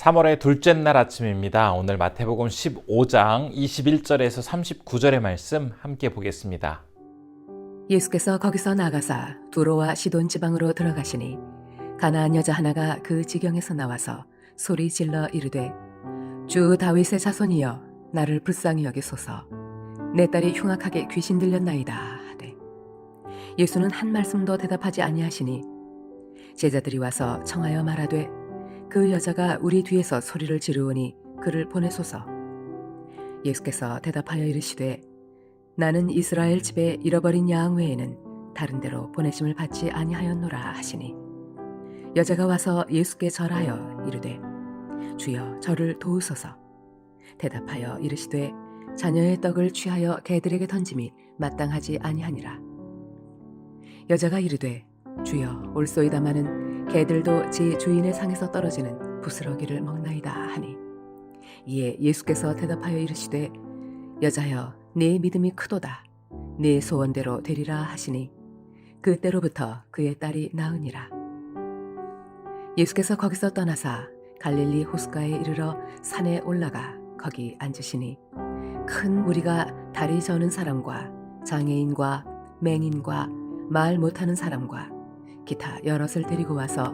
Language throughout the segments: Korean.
3월의 둘째 날 아침입니다. 오늘 마태복음 15장 21절에서 39절의 말씀 함께 보겠습니다. 예수께서 거기서 나가사 두로와 시돈 지방으로 들어가시니 가나안 여자 하나가 그 지경에서 나와서 소리 질러 이르되 주 다윗의 자손이여 나를 불쌍히 여기소서. 내 딸이 흉악하게 귀신 들렸나이다 하되 예수는 한 말씀도 대답하지 아니하시니 제자들이 와서 청하여 말하되 그 여자가 우리 뒤에서 소리를 지르오니 그를 보내소서. 예수께서 대답하여 이르시되 나는 이스라엘 집에 잃어버린 양 외에는 다른 데로 보내심을 받지 아니하였노라 하시니 여자가 와서 예수께 절하여 이르되 주여 저를 도우소서. 대답하여 이르시되 자녀의 떡을 취하여 개들에게 던짐이 마땅하지 아니하니라. 여자가 이르되 주여 올소이다마는 개들도 제 주인의 상에서 떨어지는 부스러기를 먹나이다 하니 이에 예수께서 대답하여 이르시되 여자여 네 믿음이 크도다. 네 소원대로 되리라 하시니 그때로부터 그의 딸이 나으니라. 예수께서 거기서 떠나사 갈릴리 호숫가에 이르러 산에 올라가 거기 앉으시니 큰 무리가 다리 저는 사람과 장애인과 맹인과 말 못하는 사람과 기타 여럿을 데리고 와서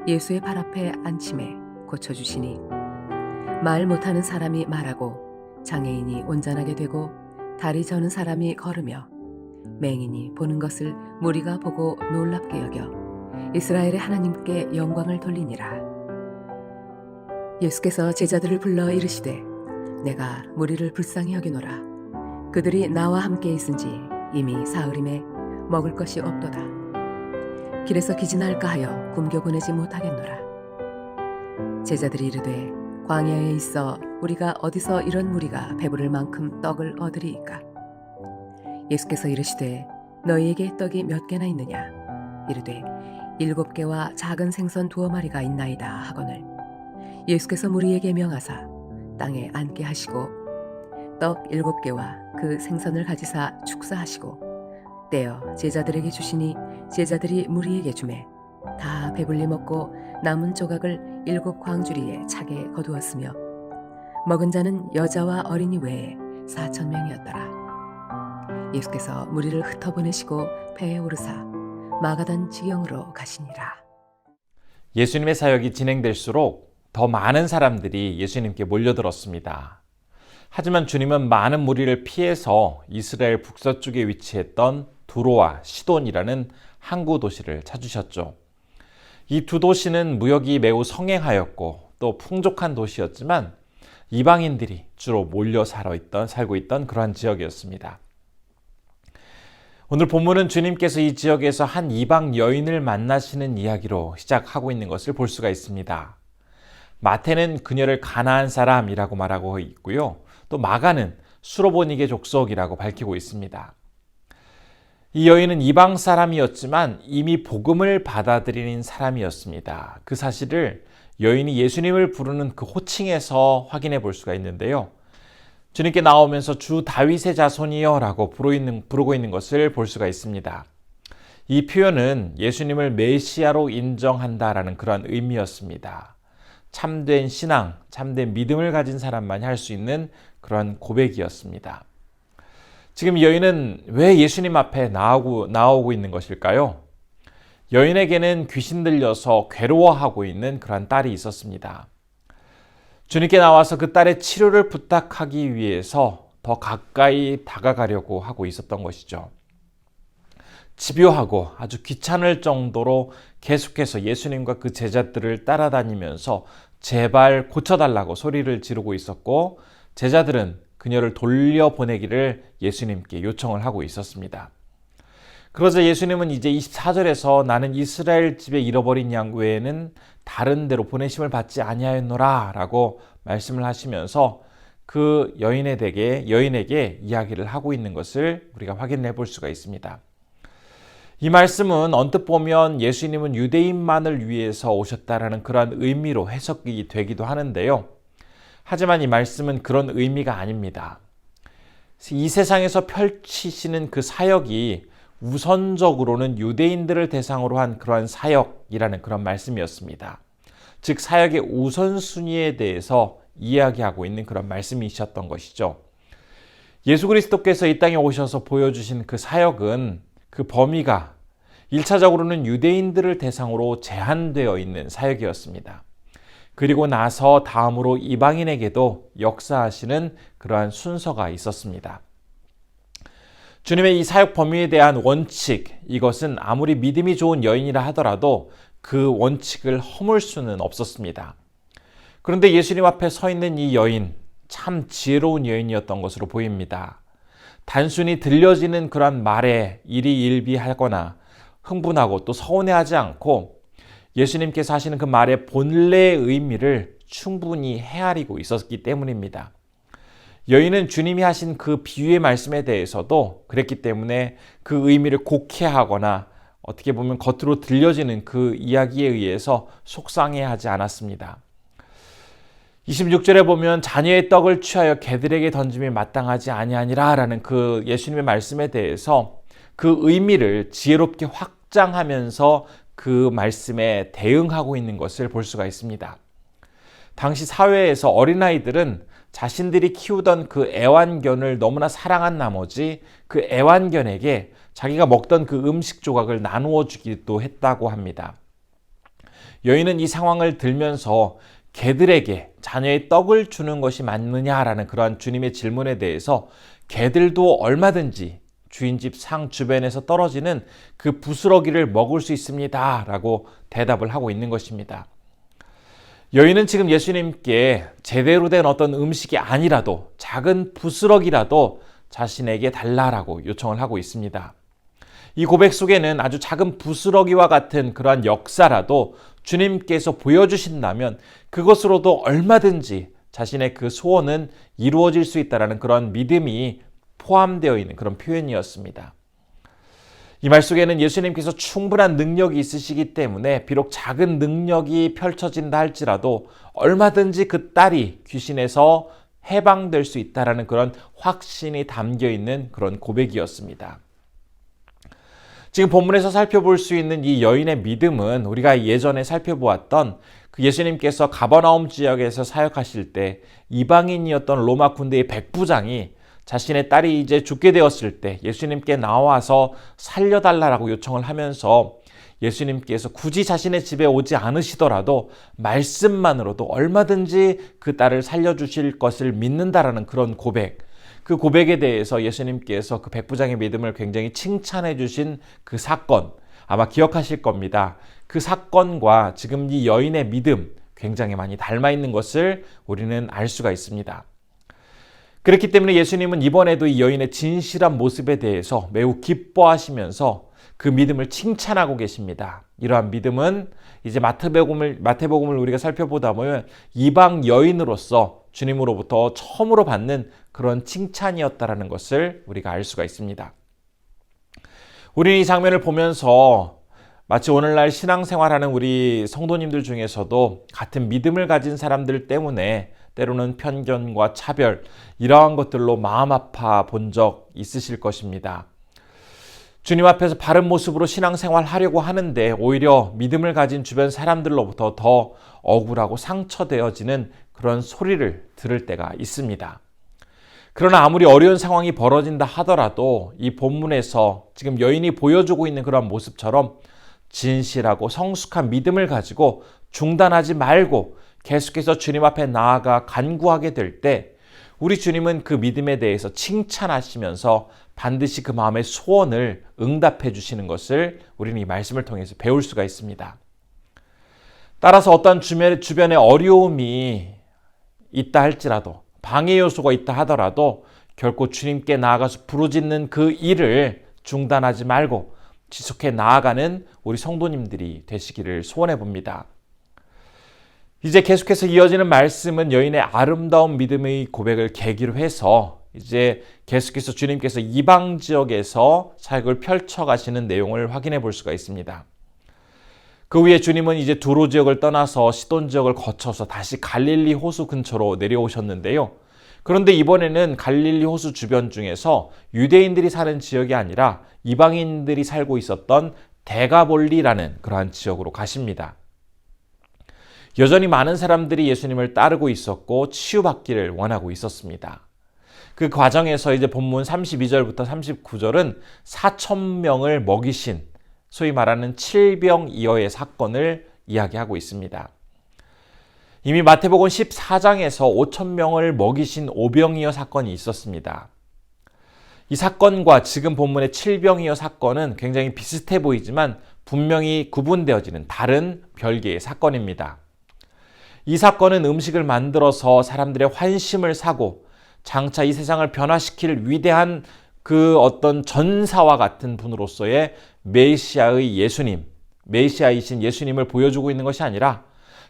예수의 발 앞에 앉힘에 고쳐주시니 말 못하는 사람이 말하고 장애인이 온전하게 되고 다리 저는 사람이 걸으며 맹인이 보는 것을 무리가 보고 놀랍게 여겨 이스라엘의 하나님께 영광을 돌리니라. 예수께서 제자들을 불러 이르시되 내가 무리를 불쌍히 여기노라. 그들이 나와 함께 있은지 이미 사흘임에 먹을 것이 없도다. 길에서 기진할까 하여 굶겨 보내지 못하겠노라. 제자들이 이르되 광야에 있어 우리가 어디서 이런 무리가 배부를 만큼 떡을 얻으리이까. 예수께서 이르시되 너희에게 떡이 몇 개나 있느냐. 이르되 7개와 작은 생선 2마리가 있나이다 하거늘 예수께서 무리에게 명하사 땅에 앉게 하시고 떡 7개와 그 생선을 가지사 축사하시고 떼어 제자들에게 주시니 제자들이 무리에게 주매 다 배불리 먹고 남은 조각을 7 광주리에 차게 거두었으며 먹은 자는 여자와 어린이 외에 4,000명이었더라. 예수께서 무리를 흩어보내시고 배에 오르사 마가단 지경으로 가시니라. 예수님의 사역이 진행될수록 더 많은 사람들이 예수님께 몰려들었습니다. 하지만 주님은 많은 무리를 피해서 이스라엘 북서쪽에 위치했던 두로와 시돈이라는 항구 도시를 찾으셨죠. 이 두 도시는 무역이 매우 성행하였고 또 풍족한 도시였지만 이방인들이 주로 몰려 살고 있던 그러한 지역이었습니다. 오늘 본문은 주님께서 이 지역에서 한 이방 여인을 만나시는 이야기로 시작하고 있는 것을 볼 수가 있습니다. 마태는 그녀를 가나안 사람이라고 말하고 있고요. 또 마가는 수로보니게 족속이라고 밝히고 있습니다. 이 여인은 이방 사람이었지만 이미 복음을 받아들인 사람이었습니다. 그 사실을 여인이 예수님을 부르는 그 호칭에서 확인해 볼 수가 있는데요. 주님께 나오면서 주 다윗의 자손이여 라고 부르고 있는 것을 볼 수가 있습니다. 이 표현은 예수님을 메시아로 인정한다라는 그런 의미였습니다. 참된 신앙, 참된 믿음을 가진 사람만이 할 수 있는 그런 고백이었습니다. 지금 여인은 왜 예수님 앞에 나오고 있는 것일까요? 여인에게는 귀신 들려서 괴로워하고 있는 그런 딸이 있었습니다. 주님께 나와서 그 딸의 치료를 부탁하기 위해서 더 가까이 다가가려고 하고 있었던 것이죠. 집요하고 아주 귀찮을 정도로 계속해서 예수님과 그 제자들을 따라다니면서 제발 고쳐달라고 소리를 지르고 있었고 제자들은 그녀를 돌려보내기를 예수님께 요청을 하고 있었습니다. 그러자 예수님은 이제 24절에서 나는 이스라엘 집에 잃어버린 양 외에는 다른 데로 보내심을 받지 아니하였노라 라고 말씀을 하시면서 그 여인에게 이야기를 하고 있는 것을 우리가 확인해 볼 수가 있습니다. 이 말씀은 언뜻 보면 예수님은 유대인만을 위해서 오셨다라는 그런 의미로 해석이 되기도 하는데요. 하지만 이 말씀은 그런 의미가 아닙니다. 이 세상에서 펼치시는 그 사역이 우선적으로는 유대인들을 대상으로 한 그러한 사역이라는 그런 말씀이었습니다. 즉 사역의 우선순위에 대해서 이야기하고 있는 그런 말씀이셨던 것이죠. 예수 그리스도께서 이 땅에 오셔서 보여주신 그 사역은 그 범위가 1차적으로는 유대인들을 대상으로 제한되어 있는 사역이었습니다. 그리고 나서 다음으로 이방인에게도 역사하시는 그러한 순서가 있었습니다. 주님의 이 사역 범위에 대한 원칙, 이것은 아무리 믿음이 좋은 여인이라 하더라도 그 원칙을 허물 수는 없었습니다. 그런데 예수님 앞에 서 있는 이 여인, 참 지혜로운 여인이었던 것으로 보입니다. 단순히 들려지는 그런 말에 일희일비하거나 흥분하고 또 서운해하지 않고 예수님께서 하시는 그 말의 본래의 의미를 충분히 헤아리고 있었기 때문입니다. 여인은 주님이 하신 그 비유의 말씀에 대해서도 그랬기 때문에 그 의미를 곡해하거나 어떻게 보면 겉으로 들려지는 그 이야기에 의해서 속상해하지 않았습니다. 26절에 보면 자녀의 떡을 취하여 개들에게 던짐이 마땅하지 아니하니라 라는 그 예수님의 말씀에 대해서 그 의미를 지혜롭게 확장하면서 그 말씀에 대응하고 있는 것을 볼 수가 있습니다. 당시 사회에서 어린아이들은 자신들이 키우던 그 애완견을 너무나 사랑한 나머지 그 애완견에게 자기가 먹던 그 음식 조각을 나누어 주기도 했다고 합니다. 여인은 이 상황을 들면서 개들에게 자녀의 떡을 주는 것이 맞느냐라는 그러한 주님의 질문에 대해서 개들도 얼마든지 주인집 상 주변에서 떨어지는 그 부스러기를 먹을 수 있습니다 라고 대답을 하고 있는 것입니다. 여인은 지금 예수님께 제대로 된 어떤 음식이 아니라도 작은 부스러기라도 자신에게 달라라고 요청을 하고 있습니다. 이 고백 속에는 아주 작은 부스러기와 같은 그러한 역사라도 주님께서 보여주신다면 그것으로도 얼마든지 자신의 그 소원은 이루어질 수 있다는 그런 믿음이 포함되어 있는 그런 표현이었습니다. 이 말 속에는 예수님께서 충분한 능력이 있으시기 때문에 비록 작은 능력이 펼쳐진다 할지라도 얼마든지 그 딸이 귀신에서 해방될 수 있다는 그런 확신이 담겨 있는 그런 고백이었습니다. 지금 본문에서 살펴볼 수 있는 이 여인의 믿음은 우리가 예전에 살펴보았던 그 예수님께서 가버나움 지역에서 사역하실 때 이방인이었던 로마 군대의 백부장이 자신의 딸이 이제 죽게 되었을 때 예수님께 나와서 살려달라고 요청을 하면서 예수님께서 굳이 자신의 집에 오지 않으시더라도 말씀만으로도 얼마든지 그 딸을 살려주실 것을 믿는다라는 그런 고백, 그 고백에 대해서 예수님께서 그 백부장의 믿음을 굉장히 칭찬해 주신 그 사건, 아마 기억하실 겁니다. 그 사건과 지금 이 여인의 믿음 굉장히 많이 닮아 있는 것을 우리는 알 수가 있습니다. 그렇기 때문에 예수님은 이번에도 이 여인의 진실한 모습에 대해서 매우 기뻐하시면서 그 믿음을 칭찬하고 계십니다. 이러한 믿음은 이제 마태복음을 우리가 살펴보다 보면 이방 여인으로서 주님으로부터 처음으로 받는 그런 칭찬이었다라는 것을 우리가 알 수가 있습니다. 우리는 이 장면을 보면서 마치 오늘날 신앙생활하는 우리 성도님들 중에서도 같은 믿음을 가진 사람들 때문에 때로는 편견과 차별, 이러한 것들로 마음 아파 본 적 있으실 것입니다. 주님 앞에서 바른 모습으로 신앙생활 하려고 하는데 오히려 믿음을 가진 주변 사람들로부터 더 억울하고 상처되어지는 그런 소리를 들을 때가 있습니다. 그러나 아무리 어려운 상황이 벌어진다 하더라도 이 본문에서 지금 여인이 보여주고 있는 그런 모습처럼 진실하고 성숙한 믿음을 가지고 중단하지 말고 계속해서 주님 앞에 나아가 간구하게 될 때 우리 주님은 그 믿음에 대해서 칭찬하시면서 반드시 그 마음의 소원을 응답해 주시는 것을 우리는 이 말씀을 통해서 배울 수가 있습니다. 따라서 어떤 주변에 어려움이 있다 할지라도 방해 요소가 있다 하더라도 결코 주님께 나아가서 부르짖는 그 일을 중단하지 말고 지속해 나아가는 우리 성도님들이 되시기를 소원해 봅니다. 이제 계속해서 이어지는 말씀은 여인의 아름다운 믿음의 고백을 계기로 해서 이제 계속해서 주님께서 이방 지역에서 사역을 펼쳐가시는 내용을 확인해 볼 수가 있습니다. 그 후에 주님은 이제 두로 지역을 떠나서 시돈 지역을 거쳐서 다시 갈릴리 호수 근처로 내려오셨는데요. 그런데 이번에는 갈릴리 호수 주변 중에서 유대인들이 사는 지역이 아니라 이방인들이 살고 있었던 데가볼리라는 그러한 지역으로 가십니다. 여전히 많은 사람들이 예수님을 따르고 있었고 치유받기를 원하고 있었습니다. 그 과정에서 이제 본문 32절부터 39절은 4,000명을 먹이신 소위 말하는 칠병이어의 사건을 이야기하고 있습니다. 이미 마태복음 14장에서 5,000명을 먹이신 오병이어 사건이 있었습니다. 이 사건과 지금 본문의 칠병이어 사건은 굉장히 비슷해 보이지만 분명히 구분되어지는 다른 별개의 사건입니다. 이 사건은 음식을 만들어서 사람들의 환심을 사고 장차 이 세상을 변화시킬 위대한 그 어떤 전사와 같은 분으로서의 메시아의 예수님, 메시아이신 예수님을 보여주고 있는 것이 아니라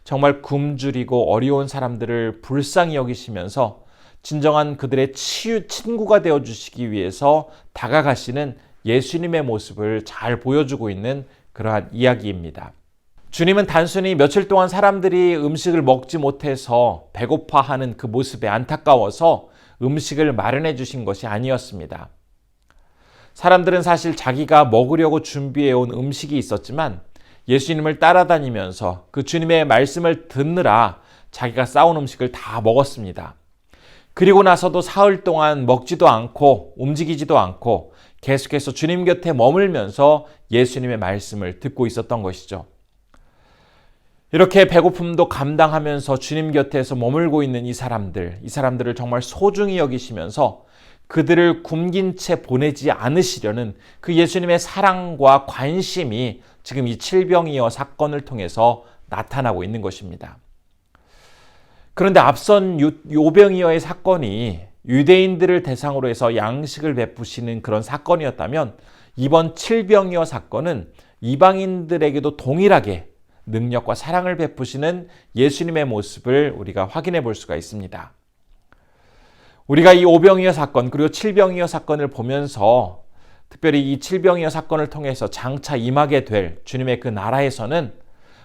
정말 굶주리고 어려운 사람들을 불쌍히 여기시면서 진정한 그들의 친구가 되어주시기 위해서 다가가시는 예수님의 모습을 잘 보여주고 있는 그러한 이야기입니다. 주님은 단순히 며칠 동안 사람들이 음식을 먹지 못해서 배고파하는 그 모습에 안타까워서 음식을 마련해 주신 것이 아니었습니다. 사람들은 사실 자기가 먹으려고 준비해온 음식이 있었지만 예수님을 따라다니면서 그 주님의 말씀을 듣느라 자기가 싸온 음식을 다 먹었습니다. 그리고 나서도 사흘 동안 먹지도 않고 움직이지도 않고 계속해서 주님 곁에 머물면서 예수님의 말씀을 듣고 있었던 것이죠. 이렇게 배고픔도 감당하면서 주님 곁에서 머물고 있는 이 사람들을 정말 소중히 여기시면서 그들을 굶긴 채 보내지 않으시려는 그 예수님의 사랑과 관심이 지금 이 칠병이어 사건을 통해서 나타나고 있는 것입니다. 그런데 앞선 오병이어의 사건이 유대인들을 대상으로 해서 양식을 베푸시는 그런 사건이었다면 이번 칠병이어 사건은 이방인들에게도 동일하게 능력과 사랑을 베푸시는 예수님의 모습을 우리가 확인해 볼 수가 있습니다. 우리가 이 오병이어 사건 그리고 칠병이어 사건을 보면서 특별히 이 칠병이어 사건을 통해서 장차 임하게 될 주님의 그 나라에서는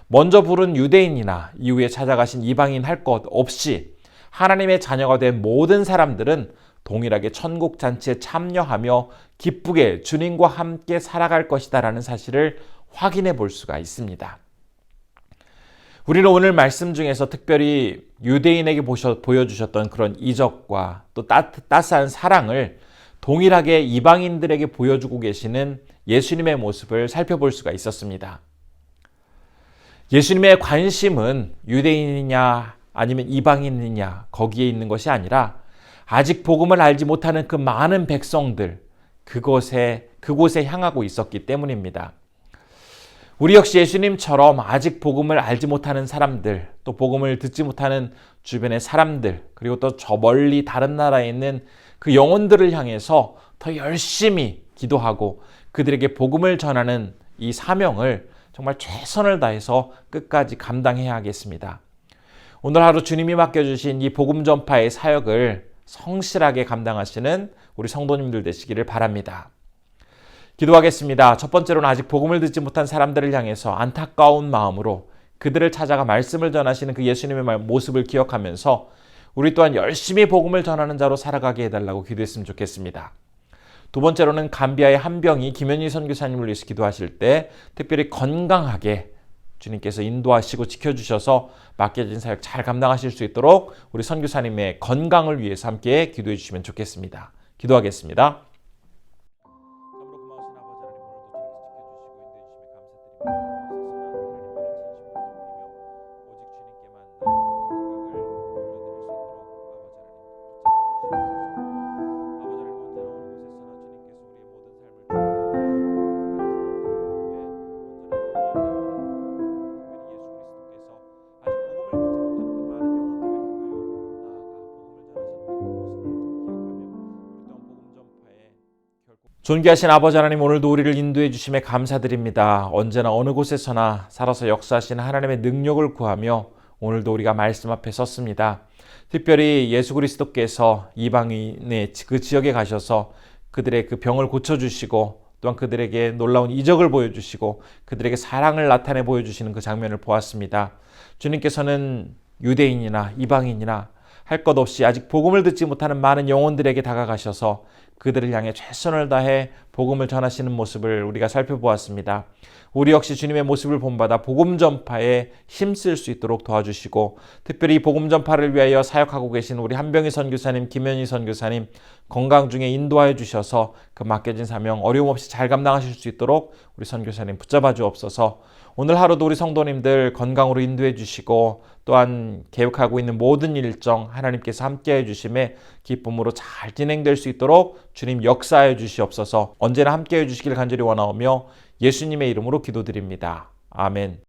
먼저 부른 유대인이나 이후에 찾아가신 이방인 할 것 없이 하나님의 자녀가 된 모든 사람들은 동일하게 천국 잔치에 참여하며 기쁘게 주님과 함께 살아갈 것이다라는 사실을 확인해 볼 수가 있습니다. 우리는 오늘 말씀 중에서 특별히 유대인에게 보여주셨던 그런 이적과 또 따스한 사랑을 동일하게 이방인들에게 보여주고 계시는 예수님의 모습을 살펴볼 수가 있었습니다. 예수님의 관심은 유대인이냐 아니면 이방인이냐 거기에 있는 것이 아니라 아직 복음을 알지 못하는 그 많은 백성들 그곳에 향하고 있었기 때문입니다. 우리 역시 예수님처럼 아직 복음을 알지 못하는 사람들, 또 복음을 듣지 못하는 주변의 사람들, 그리고 또 저 멀리 다른 나라에 있는 그 영혼들을 향해서 더 열심히 기도하고 그들에게 복음을 전하는 이 사명을 정말 최선을 다해서 끝까지 감당해야 하겠습니다. 오늘 하루 주님이 맡겨주신 이 복음 전파의 사역을 성실하게 감당하시는 우리 성도님들 되시기를 바랍니다. 기도하겠습니다. 첫 번째로는 아직 복음을 듣지 못한 사람들을 향해서 안타까운 마음으로 그들을 찾아가 말씀을 전하시는 그 예수님의 모습을 기억하면서 우리 또한 열심히 복음을 전하는 자로 살아가게 해달라고 기도했으면 좋겠습니다. 두 번째로는 감비아의 한병이 김현희 선교사님을 위해서 기도하실 때 특별히 건강하게 주님께서 인도하시고 지켜주셔서 맡겨진 사역 잘 감당하실 수 있도록 우리 선교사님의 건강을 위해서 함께 기도해 주시면 좋겠습니다. 기도하겠습니다. 존귀하신 아버지 하나님, 오늘도 우리를 인도해 주심에 감사드립니다. 언제나 어느 곳에서나 살아서 역사하시는 하나님의 능력을 구하며 오늘도 우리가 말씀 앞에 섰습니다. 특별히 예수 그리스도께서 이방인의 그 지역에 가셔서 그들의 그 병을 고쳐주시고 또한 그들에게 놀라운 이적을 보여주시고 그들에게 사랑을 나타내 보여주시는 그 장면을 보았습니다. 주님께서는 유대인이나 이방인이나 할 것 없이 아직 복음을 듣지 못하는 많은 영혼들에게 다가가셔서 그들을 향해 최선을 다해 복음을 전하시는 모습을 우리가 살펴보았습니다. 우리 역시 주님의 모습을 본받아 복음 전파에 힘쓸 수 있도록 도와주시고, 특별히 복음 전파를 위하여 사역하고 계신 우리 한병희 선교사님, 김현희 선교사님 건강 중에 인도하여 주셔서 그 맡겨진 사명 어려움 없이 잘 감당하실 수 있도록 우리 선교사님 붙잡아 주옵소서. 오늘 하루도 우리 성도님들 건강으로 인도해 주시고, 또한 계획하고 있는 모든 일정 하나님께서 함께해 주심에 기쁨으로 잘 진행될 수 있도록 주님 역사해 주시옵소서. 언제나 함께해 주시길 간절히 원하오며 예수님의 이름으로 기도드립니다. 아멘.